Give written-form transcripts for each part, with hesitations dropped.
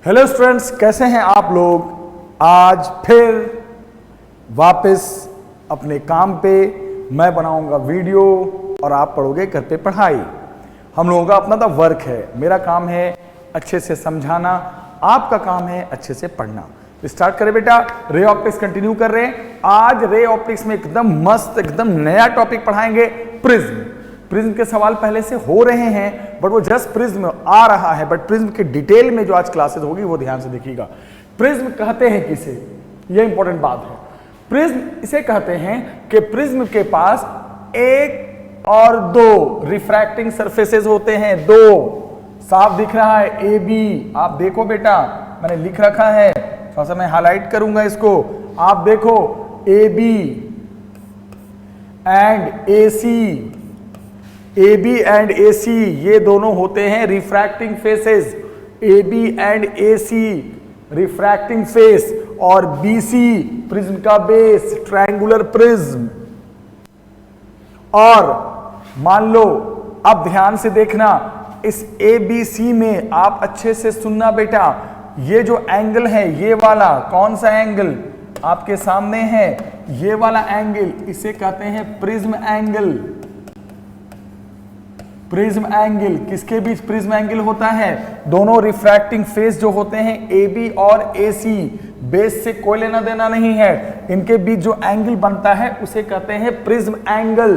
Hello students, कैसे हैं आप लोग। आज फिर वापस अपने काम पे मैं बनाऊंगा वीडियो और आप पढ़ोगे घर पे पढ़ाई। हम लोगों का अपना तो वर्क है, मेरा काम है अच्छे से समझाना, आपका काम है अच्छे से पढ़ना। तो स्टार्ट करें बेटा, रे ऑप्टिक्स कंटिन्यू कर रहे हैं। आज रे ऑप्टिक्स में एकदम मस्त एकदम नया टॉपिक पढ़ाएंगे, प्रिज्म। प्रिज्म के सवाल पहले से हो रहे हैं बट वो जस्ट प्रिज्म आ रहा है, बट प्रिज्म के डिटेल में जो आज क्लासेस होगी वो ध्यान से देखिएगा। प्रिज्म कहते हैं किसे, ये इंपॉर्टेंट बात है। प्रिज्म इसे कहते हैं कि प्रिज्म के पास एक और दो रिफ्रैक्टिंग सरफेसेस होते हैं। दो साफ दिख रहा है, ए बी, आप देखो बेटा मैंने लिख रखा है, थोड़ा सा मैं हाईलाइट करूंगा इसको, आप देखो A B and A C, A B and A C ये दोनों होते हैं refracting faces. A B and A C refracting face और बी सी प्रिज्म का बेस, ट्रायंगुलर प्रिज्म। और मान लो, अब ध्यान से देखना, इस ए बी सी में आप अच्छे से सुनना बेटा, ये जो एंगल है ये वाला, कौन सा एंगल आपके सामने है, ये वाला एंगल, इसे कहते हैं प्रिज्म एंगल। प्रिज्म एंगल किसके बीच प्रिज्म एंगल होता है, दोनों रिफ्रैक्टिंग फेस जो होते हैं ए बी और ए सी, बेस से कोई लेना देना नहीं है, इनके बीच जो एंगल बनता है उसे कहते हैं प्रिज्म एंगल।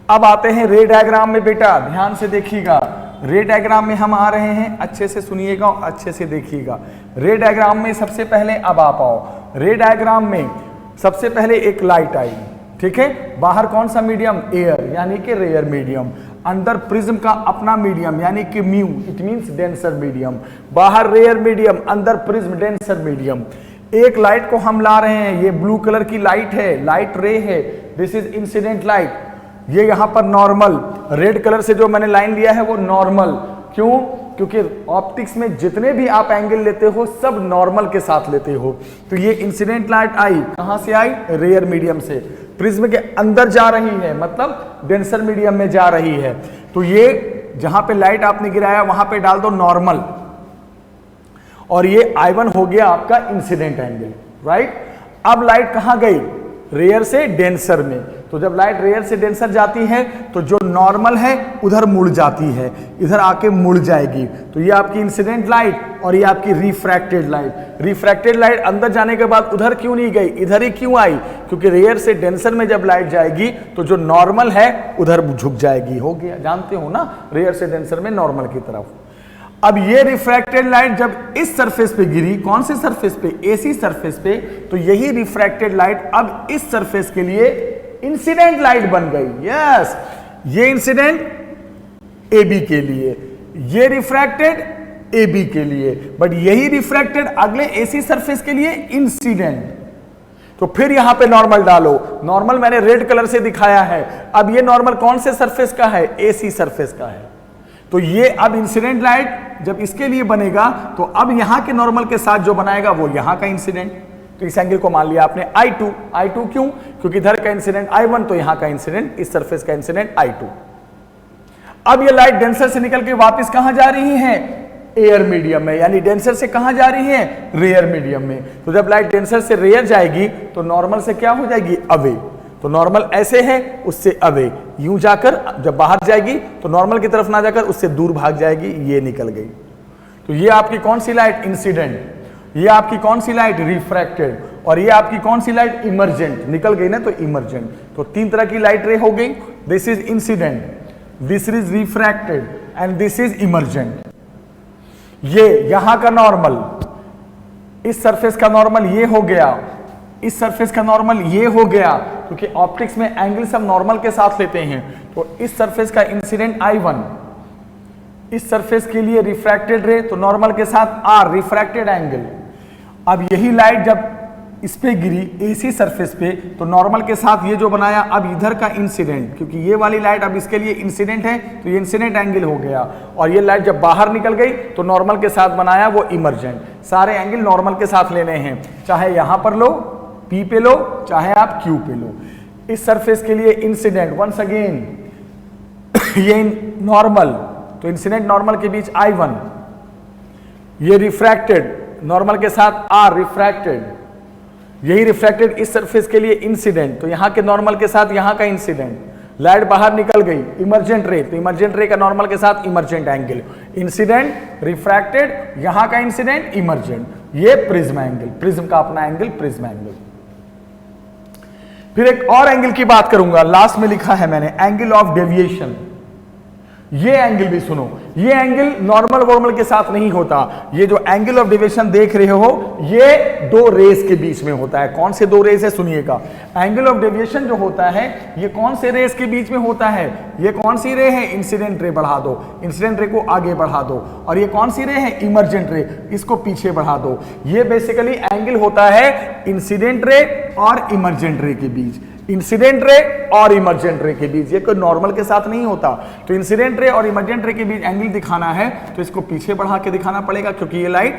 अब आते हैं रे डायग्राम में बेटा, ध्यान से देखिएगा। रे डायग्राम में हम आ रहे हैं, अच्छे से सुनिएगा और अच्छे से देखिएगा। रे डायग्राम में सबसे पहले अब आप आओ, रे डायग्राम में सबसे पहले एक लाइट आई, ठीक है। बाहर कौन सा मीडियम, एयर यानी कि रेयर मीडियम, अंदर प्रिज्म का अपना मीडियम यानी कि mu, it means denser medium. बाहर रेयर मीडियम, अंदर प्रिज्म डेंसर मीडियम। एक लाइट को हम ला रहे हैं, ये ब्लू कलर की लाइट है, लाइट रे है, दिस इज इंसिडेंट लाइट। ये यहां पर नॉर्मल, रेड कलर से जो मैंने लाइन लिया है वो नॉर्मल। क्यों? क्योंकि ऑप्टिक्स में जितने भी आप एंगल लेते हो सब नॉर्मल के साथ लेते हो। तो ये इंसिडेंट लाइट आई, कहां से आई, रेयर मीडियम से, प्रिज्म के अंदर जा रही है, मतलब डेंसर मीडियम में जा रही है। तो ये जहां पे लाइट आपने गिराया वहां पे डाल दो नॉर्मल, और ये I1 हो गया आपका इंसिडेंट एंगल, राइट। अब लाइट कहां गई, रेयर से डेंसर में। तो जब लाइट रेयर से डेंसर जाती है तो जो नॉर्मल है उधर मुड़ जाती है, इधर आके मुड़ जाएगी। तो ये आपकी इंसिडेंट लाइट और ये आपकी रिफ्रैक्टेड लाइट। रिफ्रैक्टेड लाइट अंदर जाने के बाद उधर क्यों नहीं गई, इधर ही क्यों आई, क्योंकि रेयर से डेंसर में जब लाइट जाएगी तो जो नॉर्मल है उधर झुक जाएगी। हो गया, जानते हो ना, रेयर से डेंसर में नॉर्मल की तरफ। अब ये रिफ्रैक्टेड लाइट जब इस सरफेस पे गिरी, कौन से सरफेस पे, एसी सरफेस पे, तो यही रिफ्रैक्टेड लाइट अब इस सरफेस के लिए इंसिडेंट लाइट बन गई। यस, ये इंसिडेंट एबी के लिए, ये रिफ्रैक्टेड एबी के लिए, बट यही रिफ्रैक्टेड अगले एसी सरफेस के लिए इंसिडेंट। तो फिर यहां पे नॉर्मल डालो, नॉर्मल मैंने रेड कलर से दिखाया है। अब ये नॉर्मल कौन से सरफेस का है, एसी सरफेस का है। तो ये अब इंसिडेंट लाइट जब इसके लिए बनेगा तो अब यहां के नॉर्मल के साथ जो बनाएगा वो यहां का इंसिडेंट। तो इस एंगल को मान लिया आपने I2। I2 क्यों, क्योंकि इधर का इंसिडेंट I1 तो यहां का इंसिडेंट, इस सरफेस का इंसिडेंट I2। अब ये लाइट डेंसर से निकल के वापस कहां जा रही है, एयर मीडियम में, यानी डेंसर से कहां जा रही है, रेयर मीडियम में। तो जब लाइट डेंसर से रेयर जाएगी तो नॉर्मल से क्या हो जाएगी, अवे। तो नॉर्मल ऐसे है, उससे अवे, यूं जाकर जब बाहर जाएगी तो नॉर्मल की तरफ ना जाकर उससे दूर भाग जाएगी, ये निकल गई। तो ये आपकी कौन सी लाइट, इंसिडेंट, ये आपकी कौन सी लाइट, रिफ्रैक्टेड, और ये आपकी कौन सी लाइट, इमर्जेंट। निकल गई ना, तो इमर्जेंट। तो तीन तरह की लाइट रे हो गई, this is incident, this is refracted and this is emergent. ये यहां का नॉर्मल, इस सरफेस का नॉर्मल ये हो गया, इस सरफेस का नॉर्मल ये हो गया, क्योंकि ऑप्टिक्स में एंगल सब नॉर्मल के साथ लेते हैं। तो इस सरफेस का इंसिडेंट I1, इस सरफेस के लिए रिफ्रैक्टेड रे, तो नॉर्मल के साथ R, रिफ्रैक्टेड एंगल। अब यही लाइट जब इस पे गिरी एसी सरफेस पे तो नॉर्मल के साथ ये जो बनाया, अब इधर का इंसिडेंट, क्योंकि ये वाली लाइट अब इसके लिए इंसिडेंट है तो ये इंसिडेंट एंगल हो गया, और ये लाइट जब बाहर निकल गई तो नॉर्मल के साथ बनाया वो इमर्जेंट। सारे एंगल नॉर्मल के साथ लेने हैं, चाहे यहां पर लो P पे लो, चाहे आप Q पे लो। इस सरफेस के लिए इंसिडेंट, वंस अगेन ये नॉर्मल, तो इंसिडेंट नॉर्मल के बीच I1, ये रिफ्रैक्टेड, नॉर्मल के साथ आर रिफ्रैक्टेड, यही रिफ्रैक्टेड इस सरफेस के लिए इंसिडेंट, तो यहां के नॉर्मल के साथ यहां का इंसिडेंट, लाइट बाहर निकल गई, इमर्जेंट रे, तो इमर्जेंट रे का नॉर्मल के साथ इमर्जेंट एंगल, इंसिडेंट रिफ्रैक्टेड, यहां का इंसिडेंट इमर्जेंट, ये प्रिज्म एंगल, प्रिज्म का अपना एंगल प्रिज्म एंगल। फिर एक और एंगल की बात करूंगा, लास्ट में लिखा है मैंने एंगल ऑफ डेविएशन। ये एंगल भी सुनो, ये एंगल नॉर्मल वॉर्मल के साथ नहीं होता, ये जो एंगल ऑफ डेविएशन देख रहे हो ये दो रेस के बीच में होता है। कौन से दो रेस है सुनिएगा, एंगल ऑफ डेविएशन जो होता है ये कौन से रेस के बीच में होता है, ये कौन सी रे है, इंसिडेंट रे बढ़ा दो, इंसिडेंट रे को आगे बढ़ा दो, और ये कौन सी रे है, इमर्जेंट रे, इसको पीछे बढ़ा दो। ये बेसिकली एंगल होता है इंसिडेंट रे और इमर्जेंट रे के बीच, इंसिडेंट रे और इमर्जेंट रे के बीच, ये कोई नॉर्मल के साथ नहीं होता। तो इंसिडेंट रे और इमर्जेंट रे के बीच एंगल दिखाना है तो इसको पीछे बढ़ा के दिखाना पड़ेगा, क्योंकि ये लाइट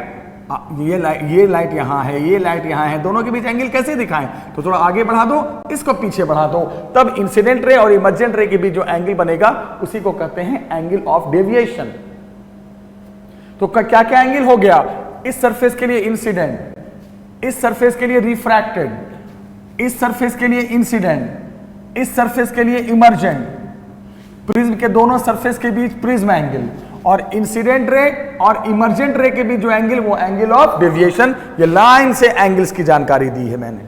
यहां है, ये लाइट यहां है, दोनों के बीच एंगल कैसे दिखाएं, तो थोड़ा आगे बढ़ा दो, इसको पीछे बढ़ा दो, तब इंसिडेंट रे और इमर्जेंट रे के बीच जो एंगल बनेगा उसी को कहते हैं एंगल ऑफ डेविएशन। तो क्या क्या एंगल हो गया, इस सरफेस के लिए इंसिडेंट, इस सरफेस के लिए रिफ्रैक्टेड, इस सरफेस के लिए इंसिडेंट, इस सरफेस के लिए इमर्जेंट, प्रिज्म के दोनों सरफेस के बीच प्रिज्म एंगल, और इंसिडेंट रे और इमर्जेंट रे के बीच जो एंगल वो एंगल ऑफ डेविएशन। ये लाइन से एंगल्स की जानकारी दी है मैंने।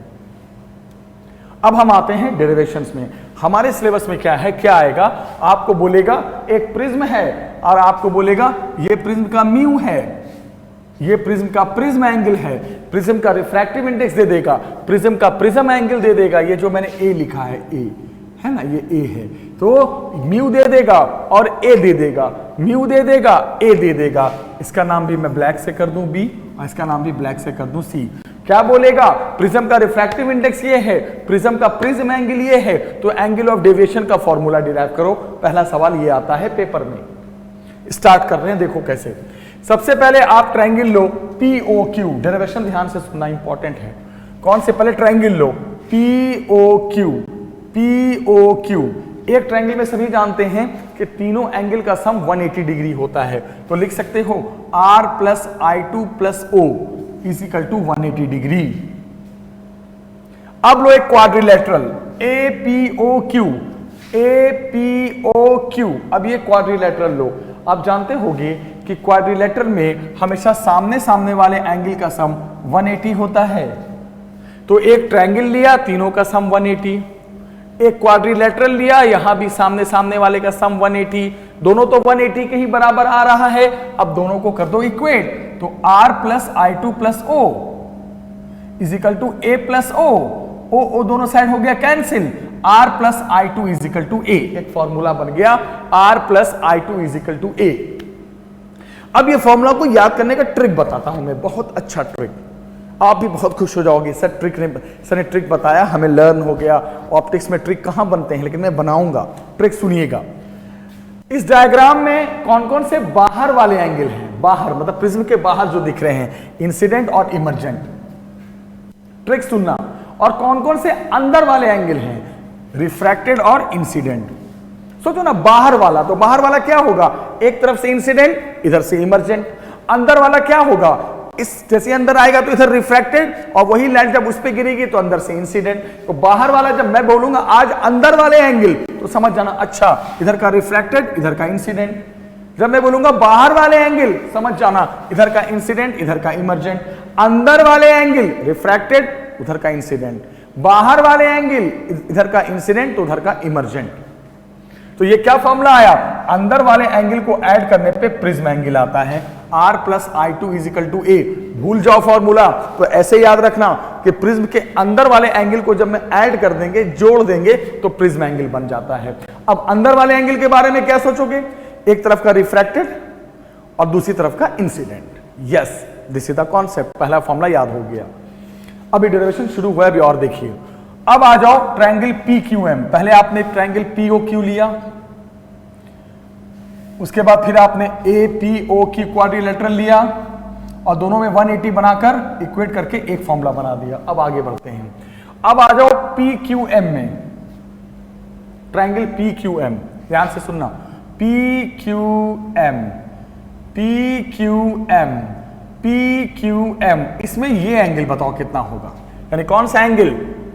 अब हम आते हैं डेरिवेशंस में। हमारे सिलेबस में क्या है, क्या आएगा, आपको बोलेगा एक प्रिज्म है और आपको बोलेगा ये प्रिज्म का म्यू है, ये प्रिज्म का प्रिज्म एंगल है, प्रिज्म का रिफ्रैक्टिव इंडेक्स दे देगा, प्रिज्म का प्रिज्म एंगल दे देगा, ये जो मैंने ए लिखा है ए है ना, ये ए है, तो म्यू दे देगा और ए दे देगा, म्यू दे देगा ए दे देगा। इसका नाम भी मैं ब्लैक से कर दूं बी और इसका नाम भी ब्लैक से कर दूं सी। क्या बोलेगा, प्रिज्म का रिफ्रैक्टिव इंडेक्स ये है, प्रिज्म का प्रिज्म एंगल ये है, तो एंगल ऑफ डेविएशन का फॉर्मूला डिराइव करो। पहला सवाल ये आता है पेपर में। स्टार्ट कर रहे हैं, देखो कैसे। सबसे पहले आप ट्रायंगल लो POQ, डेरिवेशन ध्यान से सुनना इंपॉर्टेंट है। कौन से, पहले ट्रायंगल लो POQ, POQ। एक ट्रायंगल में सभी जानते हैं कि तीनों एंगल का सम 180 डिग्री होता है, तो लिख सकते हो R plus I2 plus O is equal to 180 degree. अब लो एक क्वाड्रिलेटरल APOQ, APOQ। अब ये क्वाड्रिलेटरल लो। आप जानते होंगे कि क्वाड्रिलेटरल में हमेशा सामने सामने वाले एंगल का सम 180 होता है। तो एक ट्रायंगल लिया, तीनों का सम 180, एक क्वाड्रिलेटरल लिया, यहां भी सामने सामने वाले का सम 180, दोनों तो 180 के ही बराबर आ रहा है। अब दोनों को कर दो इक्वेट, तो R plus I2 plus O is equal to A plus O दोनों साइड हो गया cancel, R plus I2 is equal to A। एक फॉर्मूला बन गया R plus I2 is equal to A। अब ये फॉर्मूला को याद करने का ट्रिक बताता हूं मैं, बहुत अच्छा ट्रिक, आप भी बहुत खुश हो जाओगे। सर ने ट्रिक बताया, हमें लर्न हो गया। ऑप्टिक्स में ट्रिक कहां बनते हैं, लेकिन मैं बनाऊंगा, ट्रिक सुनिएगा। इस डायग्राम में कौन कौन से बाहर वाले एंगल हैं, बाहर मतलब प्रिज्म के बाहर जो दिख रहे हैं, इंसिडेंट और इमर्जेंट, ट्रिक सुनना। और कौन कौन से अंदर वाले एंगल हैं, रिफ्रैक्टेड और इंसिडेंट। सोचो ना, बाहर वाला, तो बाहर वाला क्या होगा, एक तरफ से इंसिडेंट, इधर से इमर्जेंट। अंदर वाला क्या होगा, इस जैसे अंदर आएगा तो इधर रिफ्रैक्टेड, और वही लाइट जब उस पे गिरेगी तो अंदर से इंसिडेंट। तो बाहर वाला, जब मैं बोलूंगा आज अंदर वाले एंगल, तो समझ जाना अच्छा इधर का रिफ्रैक्टेड, इधर का इंसिडेंट। जब मैं बोलूंगा बाहर वाले एंगल, समझ जाना इधर का इंसिडेंट, इधर का इमर्जेंट। अंदर वाले एंगल रिफ्रैक्टेड, उधर का इंसिडेंट। बाहर वाले एंगल इधर का इंसिडेंट, तो उधर का इमर्जेंट। तो ये क्या फॉर्मूला आया, अंदर वाले एंगल को ऐड करने पे प्रिज्म एंगल आता है, R plus I2 is equal to A। भूल जाओ फॉर्मूला, तो ऐसे याद रखना कि प्रिज्म के अंदर वाले एंगल को जब मैं ऐड कर देंगे, जोड़ देंगे, तो प्रिज्म एंगल बन जाता है। अब अंदर वाले एंगल के बारे में क्या सोचोगे, एक तरफ का रिफ्रैक्टेड और दूसरी तरफ का incident. Yes, this is the concept. पहला फॉर्मूला याद हो गया। अभी डेरिवेशन शुरू हुआ है, अभी और देखिए। अब आ जाओ ट्रायंगल PQM। पहले आपने ट्रायंगल POQ लिया, उसके बाद फिर आपने APOQ क्वाड्रिलेटरल लिया, और दोनों में 180 बनाकर इक्वेट करके एक फॉर्मूला बना दिया। अब आगे बढ़ते हैं। अब आ जाओ PQM में, ट्रायंगल PQM, ध्यान से सुनना, PQM पी क्यू एम, इसमें ये एंगल बताओ कितना होगा, यानी कौन सा एंगल,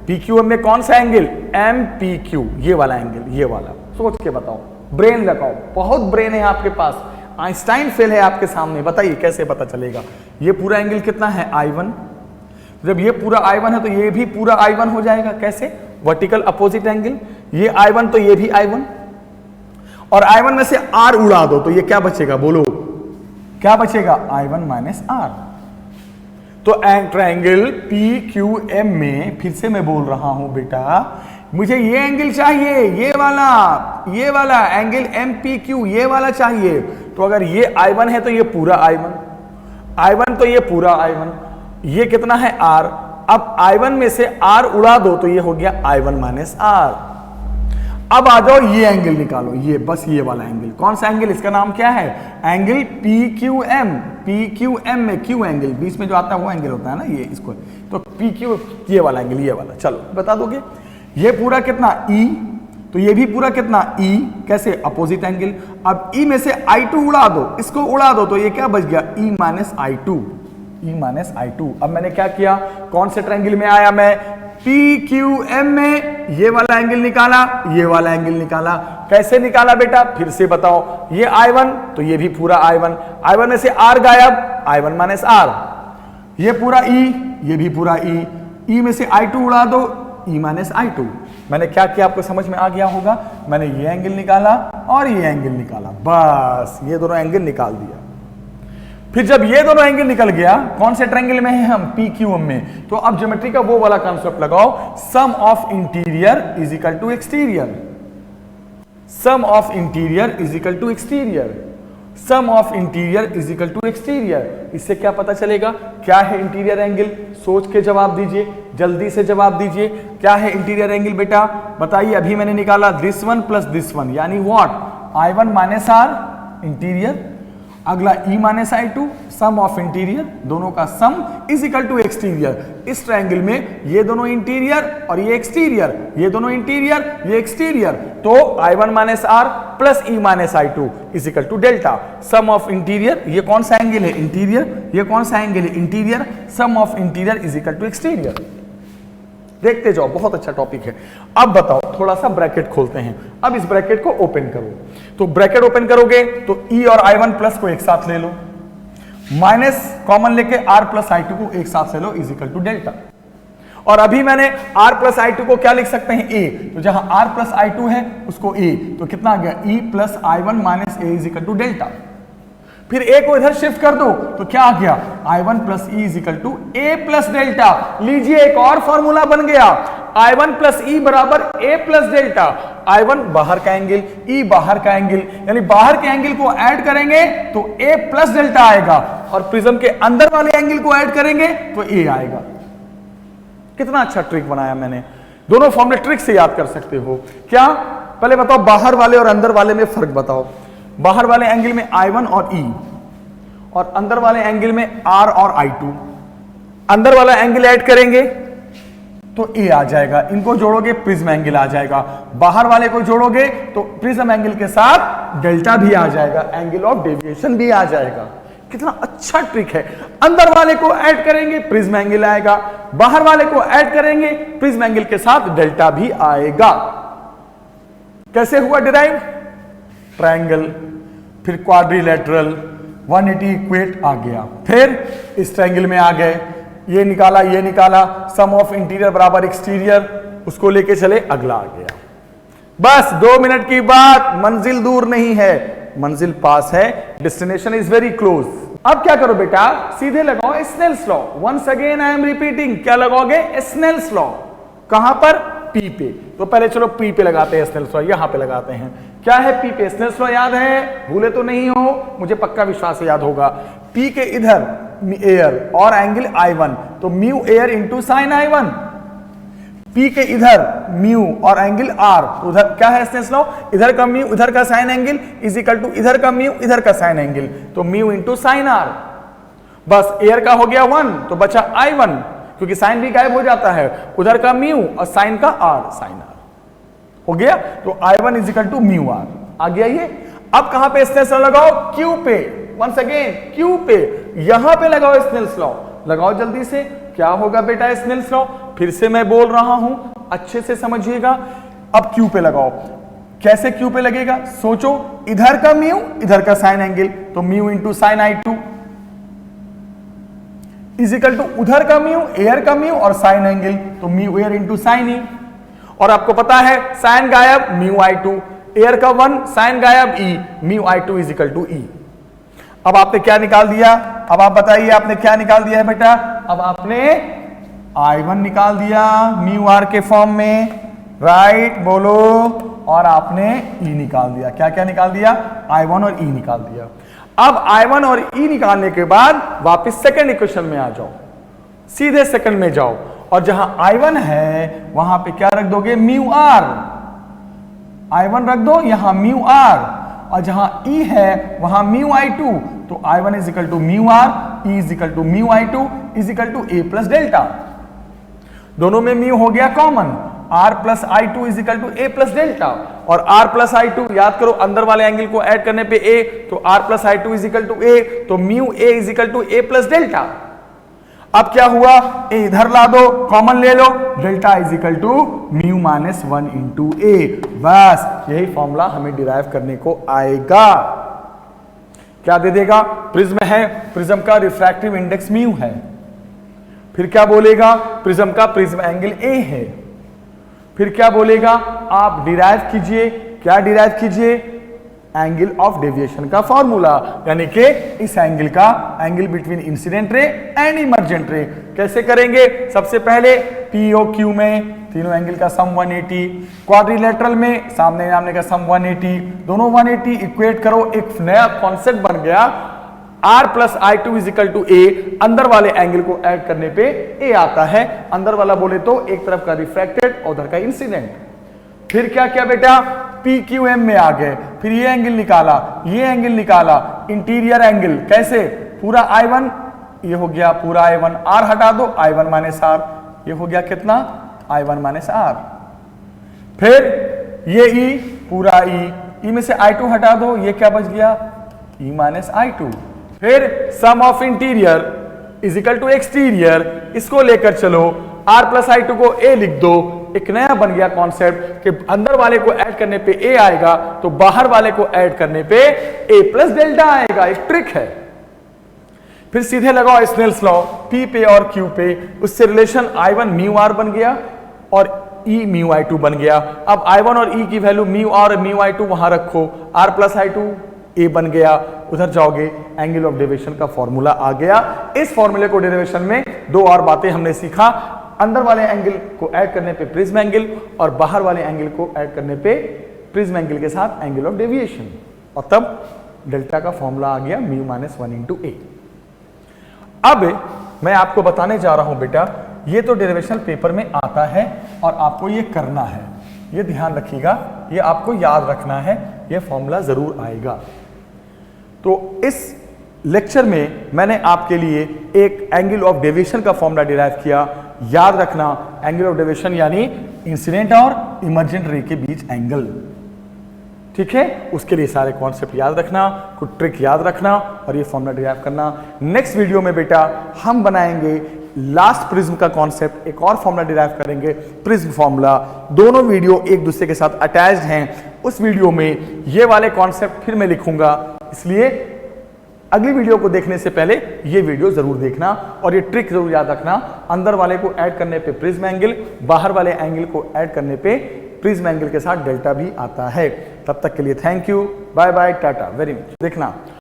पी क्यू एम में कौन सा एंगल, एम पी क्यू, ये वाला एंगल, ये वाला, सोच के बताओ, ब्रेन लगाओ, बहुत ब्रेन है आपके पास, आइंस्टाइन फेल है आपके सामने, बताइए कैसे पता चलेगा। ये पूरा एंगल कितना है, I1, जब ये पूरा I1 है तो ये भी पूरा I1 हो जाएगा, कैसे, वर्टिकल अपोजिट एंगल, ये I1 तो ये भी I1, और I1 में से R उड़ा दो तो ये क्या बचेगा, बोलो क्या बचेगा, I1 माइनस R। तो ट्रायंगल PQM में फिर से मैं बोल रहा हूं बेटा, मुझे ये एंगल चाहिए, ये वाला एंगल MPQ, ये वाला चाहिए। तो अगर ये I1 है तो ये पूरा I1 तो ये पूरा I1, ये कितना है R, अब I1 में से R उड़ा दो तो ये हो गया I1 माइनस R। अब आ जाओ ये एंगल निकालो, ये बस ये वाला एंगल, कौन सा एंगल, इसका नाम क्या है, एंगल PQM। PQM में Q एंगल बीच में जो आता है वो एंगल होता है ना, ये इसको, तो PQ ये वाला एंगल, ये वाला, चलो बता दोगे। ये पूरा कितना E, तो ये भी पूरा कितना E, कैसे, अपोजिट एंगल। अब E में से I2 उड़ा दो, इसको उड़ा दो तो ये क्या बच गया, E माइनस I2। अब मैंने क्या किया, कौन से ट्रायंगल में आया मैं, PQM में ये वाला एंगल निकाला, ये वाला एंगल निकाला, कैसे निकाला बेटा, फिर से बताओ, ये I1 तो ये भी पूरा I1 में से R गायब, I1 माइनस R, ये पूरा E, ये भी पूरा E में से I2 उड़ा दो, E माइनस I2। मैंने क्या किया आपको समझ में आ गया होगा, मैंने ये एंगल निकाला और ये एंगल निकाला, बस ये दोनों एंगल निकाल दिया। फिर जब ये दोनों एंगल निकल गया, कौन से ट्रायंगल में है हम, PQM में, तो अब ज्योमेट्री का वो वाला कॉन्सेप्ट लगाओ, sum of interior is equal to exterior, sum of interior is equal to exterior, sum of interior is equal to exterior. इससे क्या पता चलेगा, क्या है इंटीरियर एंगल, सोच के जवाब दीजिए, जल्दी से जवाब दीजिए, क्या है इंटीरियर एंगल बेटा, बताइए। अभी मैंने निकाला this one plus this one, यानी what, I1 minus R interior, अगला E minus I2, sum of interior, दोनों का sum is equal to exterior. इस ट्रायंगल में ये दोनों इंटीरियर और ये एक्सटीरियर, ये दोनों इंटीरियर, ये एक्सटीरियर, तो I1 minus R plus E minus I2 is equal to delta. Sum of interior, ये कौन सा एंगल है, इंटीरियर, ये कौन सा एंगल है, interior, sum of interior is equal to exterior. देखते जाओ, बहुत अच्छा टॉपिक है। अब बताओ, थोड़ा सा ब्रैकेट खोलते हैं, अब इस ब्रैकेट को ओपन करो, तो ब्रैकेट ओपन करोगे तो E और I1 प्लस को एक साथ ले लो, माइनस कॉमन लेके R प्लस I2 को एक साथ ले लो, इज इक्वल टू डेल्टा। और अभी मैंने R प्लस I2 को क्या लिख सकते हैं, A, तो जहां R प्लस I2 है उसको A, तो कितना आ गया, E plus I1 minus A is equal to delta. फिर A को इधर शिफ्ट कर दो तो क्या आ गया, I1 plus E is equal to A plus delta. लीजिए एक और फॉर्मूला बन गया, I1 प्लस E बराबर A प्लस डेल्टा। I1 बाहर का एंगल, E बाहर का एंगल, यानी बाहर के एंगल को ऐड करेंगे तो A प्लस डेल्टा आएगा, और प्रिज्म के अंदर वाले एंगल को ऐड करेंगे तो A आएगा। कितना अच्छा ट्रिक बनाया मैंने, दोनों फॉर्मूले ट्रिक से याद कर सकते हो। क्या, पहले बताओ बाहर वाले और अंदर वाले में फर्क बताओ। बाहर वाले एंगल में I1 और E, और अंदर वाले एंगल में R और I2। अंदर वाला एंगल ऐड करेंगे तो A आ जाएगा, इनको जोड़ोगे प्रिज्म एंगल आ जाएगा, बाहर वाले को जोड़ोगे तो प्रिज्म एंगल के साथ डेल्टा भी आ जाएगा, एंगल ऑफ डेविएशन भी आ जाएगा। कितना अच्छा ट्रिक है, अंदर वाले को ऐड करेंगे प्रिज्म एंगल आएगा, बाहर वाले को ऐड करेंगे प्रिज्म एंगल के साथ डेल्टा भी आएगा। कैसे हुआ डिराइव, ट्रायंगल, फिर क्वाड्रिलेटरल, 180 इक्वेट आ गया, फिर इस ट्रायंगल में आ गए, ये निकाला, सम ऑफ इंटीरियर बराबर एक्सटीरियर, उसको लेके चले, अगला आ गया। बस 2 मिनट की बात, मंजिल दूर नहीं है, मंजिल पास है, डेस्टिनेशन इज वेरी क्लोज। अब क्या करो बेटा, सीधे लगाओ Snell's law. Once again I am repeating, क्या लगाओगे, स्नेल्स लॉ। कहां पर, P पे। तो पहले चलो P पे लगाते हैं स्नेल्स लॉ, यहां पे लगाते हैं। क्या है P पे, स्नेल्स लॉ याद है, भूले तो नहीं हो, मुझे पक्का विश्वास याद होगा। P के इधर एयर और एंगल I1, तो mu air into sign I1। P के इधर म्यू और एंगल R, तो उधर क्या है स्नेल्स लॉ, इधर का म्यू इधर का sine angle is equal to इधर का म्यू इधर का साइन एंगल, तो म्यू इंटू साइन R। बस एयर का हो गया 1, तो बचा I1, क्योंकि साइन भी गायब हो जाता है, उधर का म्यू और साइन का R, साइन R हो गया, तो I1 is equal to mu R आ गया ये। अब कहां पे स्नेल्स लॉ लगाओ, Q पे, वंस अगेन Q पे, यहां पे लगाओ स्नेल्स लॉ, लगाओ जल्दी से। क्या होगा बेटा स्नेल्स लॉ? फिर से मैं बोल रहा हूं, अच्छे से समझिएगा। अब क्यू पे लगाओ। कैसे क्यू पे लगेगा? सोचो, इधर का म्यू, इधर का साइन एंगल, तो mu into sine I2 is equal to उधर का म्यू, एयर का म्यू और साइन एंगल, तो mu air into sine E. और आपको पता है साइन गायब म्यू I2, एयर का 1, साइन गायब ई, म्यू I2 इजिकल टू ई। अब आपने क्या निकाल दिया? अब आप बताइए आपने क्या निकाल दिया है बेटा? अब आपने I1 निकाल दिया म्यू आर के फॉर्म में, राइट, बोलो। और आपने E निकाल दिया। क्या क्या निकाल दिया? I1 और E निकाल दिया। अब I1 और E निकालने के बाद वापस सेकंड इक्वेशन में आ जाओ, सीधे सेकंड में जाओ, और जहां I1 है वहां पे क्या रख दोगे? Mu R. I1 रख दो यहां म्यू आर, और जहां E है वहां म्यू I2, तो I1 is equal to mu R, E is equal to mu I2 is equal to A plus delta. दोनों में म्यू हो गया common, R plus I2 is equal to A plus delta. और R plus I2 याद करो, अंदर वाले angle को ऐड करने पे A, तो R plus I2 is equal to A, तो mu A is equal to A plus delta. अब क्या हुआ? A इधर ला दो, कॉमन ले लो, delta is equal to mu minus 1 into A। बस यही फॉर्मूला हमें डिराइव करने को आएगा। क्या दे देगा? प्रिज्म है, प्रिज्म का रिफ्रैक्टिव इंडेक्स म्यू है। फिर क्या बोलेगा? प्रिज्म का प्रिज्म एंगल A है। फिर क्या बोलेगा? आप डिराइव कीजिए। क्या डिराइव कीजिए? एंगल ऑफ डेविएशन का फॉर्मूला, यानी कि इस एंगल का, angle between incident ray and emergent रे। कैसे करेंगे? सबसे पहले POQ में तीनों एंगल का सम 180, क्वाड्रिलेटरल में सामने सामने का सम 180, दोनों 180 इक्वेट करो, एक नया कॉन्सेप्ट बन गया R plus I2 is equal to A। अंदर वाले एंगल को ऐड करने पे A आता है। अंदर वाला बोले तो एक तरफ का रिफ्रैक्टेड और उधर का इंसिडेंट। फिर क्या किया बेटा? PQM में आ गए, फिर ये एंगल निकाला, ये एंगल निकाला, इंटीरियर एंगल। कैसे? पूरा I1 ये हो गया पूरा I1, R हटा दो I1 माइनस R, ये हो गया कितना? I1 minus R। फिर ये E पूरा E में से I2 हटा दो, ये क्या बच गया? E minus I2। फिर sum of interior is equal to exterior, इसको लेकर चलो, R प्लस I2 को A लिख दो। एक नया बन गया कॉन्सेप्ट कि अंदर वाले को ऐड करने पे A आएगा, तो बाहर वाले को ऐड करने पे A प्लस डेल्टा आएगा। एक ट्रिक है। फिर सीधे लगाओ स्नेल्स लॉ P पे और Q पे, उससे रिलेशन I1 म्यू R बन गया और E म्यू I2 बन गया। अब I1 और E की वैल्यू म्यू R और म्यू I2 वहां रखो, R प्लस I2 A बन गया, उधर जाओगे, एंगल ऑफ डेविएशन का फॉर्मूला आ गया। इस फॉर्मूले को डेरिवेशन में दो और बातें हमने सीखा, अंदर वाले एंगल को ऐड करने पे प्रिज्म एंगल, और बाहर वाले एंगल को ऐड करने पे प्रिज्म एंगल के साथ एंगल ऑफ डेविएशन, और तब डेल्टा का फॉर्मूला आ गया म्यू माइनस 1 इंटू A। अब मैं आपको बताने जा रहा हूं बेटा, ये तो डेरिवेशन पेपर में आता है और आपको ये करना है, ये ध्यान रखिएगा, ये आपको याद रखना है, ये फॉर्मूला जरूर आएगा। तो इस लेक्चर में मैंने आपके लिए एक एंगल ऑफ डेविएशन का फॉर्मूला डिराइव किया। याद रखना, एंगल ऑफ डेविएशन यानी इंसिडेंट और इमर्जेंट रे के बीच एंगल, ठीक है? उसके लिए सारे कॉन्सेप्ट याद रखना, कुछ ट्रिक याद रखना और ये फॉर्मूला डिराइव करना। नेक्स्ट वीडियो में बेटा हम बनाएंगे लास्ट प्रिज्म का कॉन्सेप्ट, एक और फॉर्मूला डिराइव करेंगे, प्रिज्म फॉर्मूला। दोनों वीडियो एक दूसरे के साथ अटैच्ड हैं। उस वीडियो में ये वाले कॉन्सेप्ट फिर मैं लिखूंगा, इसलिए अगली वीडियो को देखने से पहले ये वीडियो जरूर देखना और ये ट्रिक जरूर याद रखना। अंदर वाले को ऐड करने पे प्रिज्म एंगल, बाहर वाले एंगल को ऐड करने पे प्रिज्म एंगल के साथ डेल्टा भी आता है। तब तक के लिए thank you, bye bye, tata, very much. देखना